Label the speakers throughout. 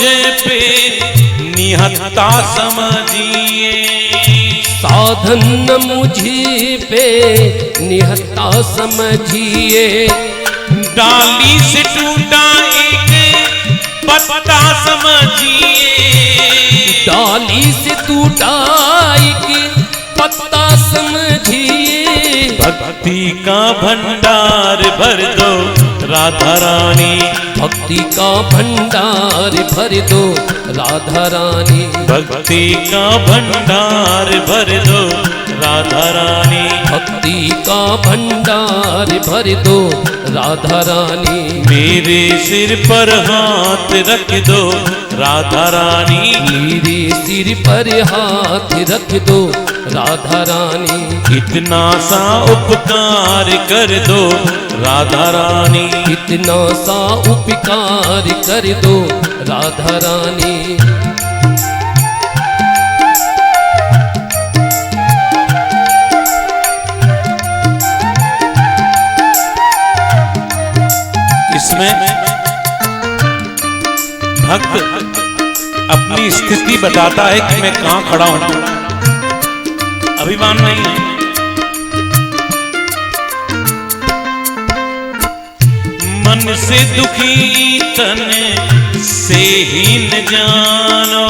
Speaker 1: मुझे पे निहत्ता समझिए।
Speaker 2: साधन न मुझे पे निहत्ता समझिए।
Speaker 1: डाली से टूटा एक पत्ता समझिए।
Speaker 2: डाली से टूटा एक पत्ता समझिए।
Speaker 1: भक्ति का भंडार भर दो राधा रानी।
Speaker 2: भक्ति का भंडार भर दो राधा रानी।
Speaker 1: भक्ति का भंडार भर दो राधा रानी।
Speaker 2: भक्ति का भंडार भर दो राधा रानी।
Speaker 1: मेरे सिर पर हाथ रख दो राधा रानी।
Speaker 2: मेरे सिर पर हाथ रख दो राधा रानी।
Speaker 1: इतना सा उपकार कर दो राधा रानी।
Speaker 2: इतना सा उपकार कर दो राधा रानी।
Speaker 1: इसमें भक्त अपनी स्थिति बताता है कि मैं कहां खड़ा हूं। अभिमान नहीं है। मन से दुखी तन से ही न जानो।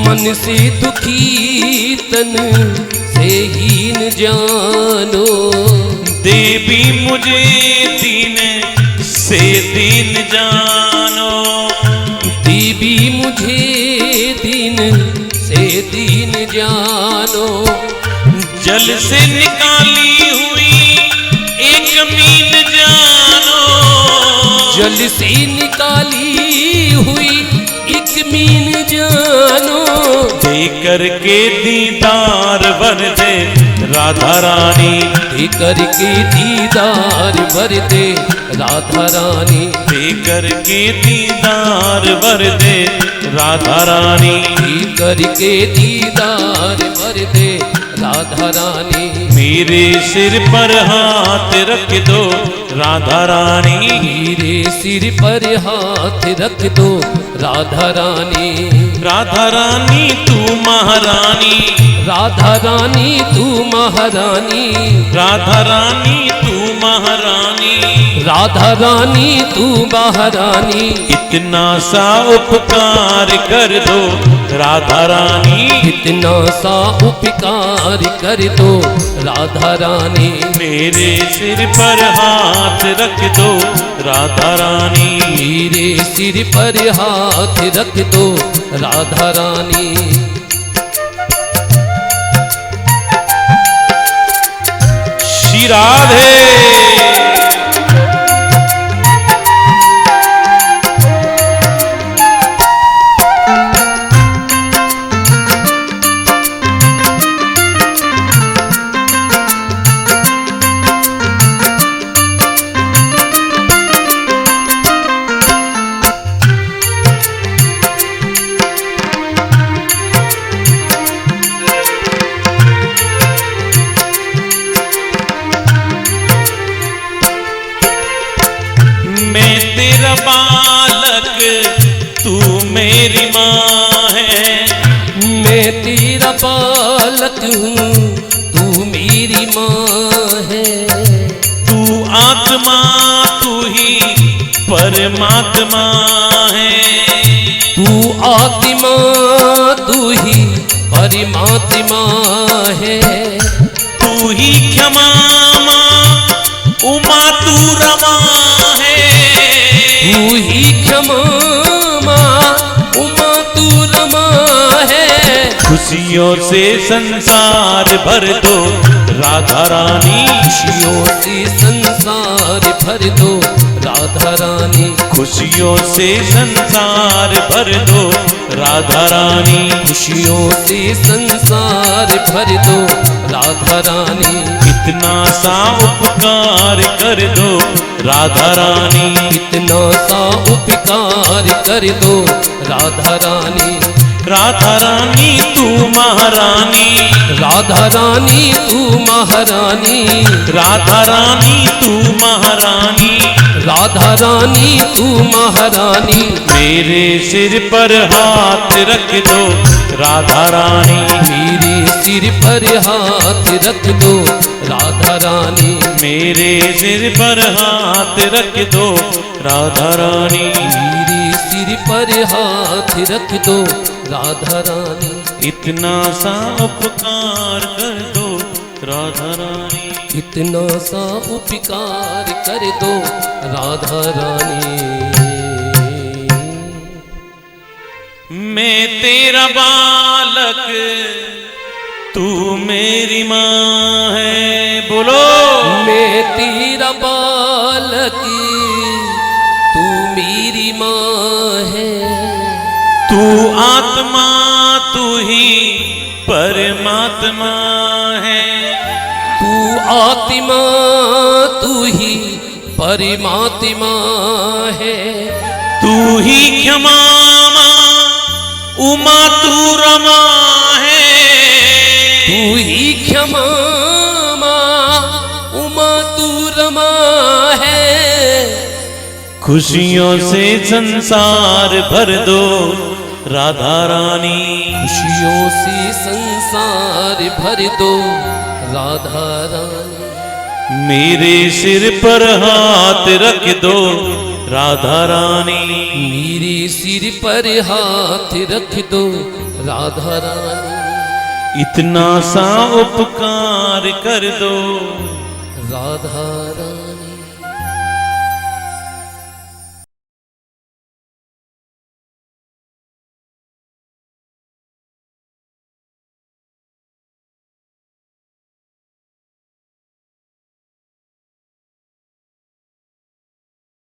Speaker 2: मन से दुखी तन से ही न जानो।
Speaker 1: देवी मुझे दीन से दीन जानो।
Speaker 2: देवी मुझे दीन से दीन जानो।
Speaker 1: जल से निकाली हुई एक मीन जानो।
Speaker 2: जल से निकाली हुई एक मीन जानो।
Speaker 1: दे करके दीदार भर दे राधा रानी।
Speaker 2: दे करके दीदार भर दे राधा रानी।
Speaker 1: दे करके दीदार भर दे राधा रानी।
Speaker 2: दे करके दीदार भर दे राधा रानी।
Speaker 1: मेरे सिर पर हाथ रख दो राधा रानी।
Speaker 2: मेरे सिर पर हाथ रख दो राधा रानी।
Speaker 1: राधा रानी तू महारानी।
Speaker 2: राधा रानी तू महारानी।
Speaker 1: राधा रानी तू महारानी।
Speaker 2: राधा रानी तू महारानी।
Speaker 1: इतना सा उपकार कर दो राधा रानी।
Speaker 2: इतना सा उपकार कर दो राधा रानी।
Speaker 1: मेरे सिर पर हाथ रख दो राधा रानी।
Speaker 2: मेरे सिर पर हाथ रख दो राधा रानी।
Speaker 1: श्री राधे। मैं तेरा बालक तू मेरी माँ है।
Speaker 2: मैं तेरा बालक हूँ तू मेरी माँ है।
Speaker 1: तू आत्मा तू ही परमात्मा है।
Speaker 2: तू आत्मा तू ही परमात्मा है।
Speaker 1: तू ही क्षमा माँ उमा तू रमा है।
Speaker 2: तू ही क्षमा माँ उमा तू रमा है।
Speaker 1: खुशियों से संसार भर दो राधा रानी।
Speaker 2: खुशियों से संसार भर दो राधा रानी।
Speaker 1: खुशियों से संसार भर दो राधा रानी।
Speaker 2: खुशियों से संसार भर दो राधा रानी।
Speaker 1: इतना सा उपकार कर दो राधा रानी।
Speaker 2: इतना सा उपकार कर दो राधा रानी।
Speaker 1: राधा रानी तू महारानी।
Speaker 2: राधा रानी तू महारानी।
Speaker 1: राधा रानी तू महारानी।
Speaker 2: राधा रानी तू महारानी,
Speaker 1: मेरे सिर पर हाथ रख दो राधा रानी,
Speaker 2: मेरे सिर पर हाथ रख दो राधा रानी,
Speaker 1: मेरे सिर पर हाथ रख दो राधा रानी,
Speaker 2: मेरे सिर पर हाथ रख दो राधा रानी,
Speaker 1: इतना सा उपकार कर दो राधा रानी,
Speaker 2: इतना सा उपकार कर दो राधा रानी।
Speaker 1: मैं तेरा बालक तू मेरी माँ है, बोलो।
Speaker 2: मैं तेरा बालक तू मेरी माँ है,
Speaker 1: तू आत्मा तू ही परमात्मा है,
Speaker 2: तू आत्मा तू ही परमात्मा है,
Speaker 1: तू ही क्षमा उमा तू रमा है,
Speaker 2: तू ही क्षमा उमा तू रमा है,
Speaker 1: खुशियों से संसार भर दो राधा रानी,
Speaker 2: खुशियों से संसार भर दो राधा रानी,
Speaker 1: मेरे सिर पर हाथ रख दो राधा रानी,
Speaker 2: मेरे सिर पर हाथ रख दो राधा रानी,
Speaker 1: इतना सा उपकार कर दो
Speaker 2: राधा रानी।